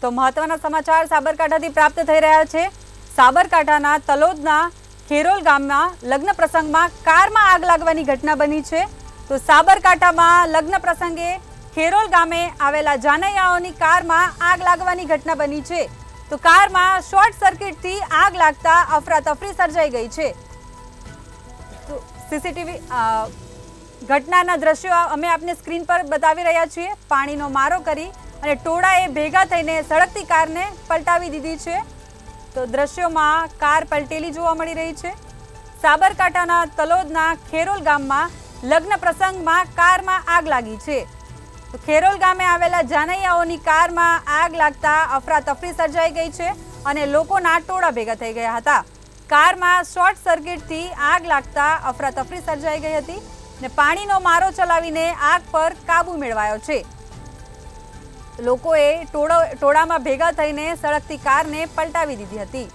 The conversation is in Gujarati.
તો મહત્વના સમાચાર સાબરકાંઠાથી પ્રાપ્ત થઈ રહ્યા છે। સાબરકાંઠાના તલોદના ખેરોલ ગામમાં લગ્ન પ્રસંગમાં કારમાં આગ લાગવાની ઘટના બની છે। તો સાબરકાંઠામાં લગ્ન પ્રસંગે ખેરોલ ગામે આવેલા જાનૈયાઓની કારમાં આગ લાગવાની ઘટના બની છે। તો કારમાં શોર્ટ સર્કિટથી આગ લાગતા અફરાતફરી સર્જાઈ ગઈ છે। તો સીસીટીવી ઘટનાના દ્રશ્યો અમે આપને સ્ક્રીન પર બતાવી રહ્યા છીએ। પાણીનો મારો કરી અને ટોળાએ ભેગા થઈને સળગતી કારને પલટાવી દીધી છે। તો દ્રશ્યોમાં કાર પલટેલી જોવા મળી રહી છે। સાબરકાંઠાના તલોદના ખેરોલ ગામમાં લગ્ન પ્રસંગમાં કારમાં આગ લાગી છે। તો ખેરોલ ગામે આવેલા જાનૈયાઓની કારમાં આગ લાગતા અફરાતફરી સર્જાઈ ગઈ છે અને લોકોના ટોળા ભેગા થઈ ગયા હતા। કારમાં શોર્ટ સર્કિટથી આગ લાગતા અફરાતફરી સર્જાઈ ગઈ હતી ને પાણીનો મારો ચલાવીને આગ પર કાબુ મેળવાયો છે। લોકોએ ટોળામાં ભેગા થઈને સળગતી કારને પલટાવી દીધી હતી।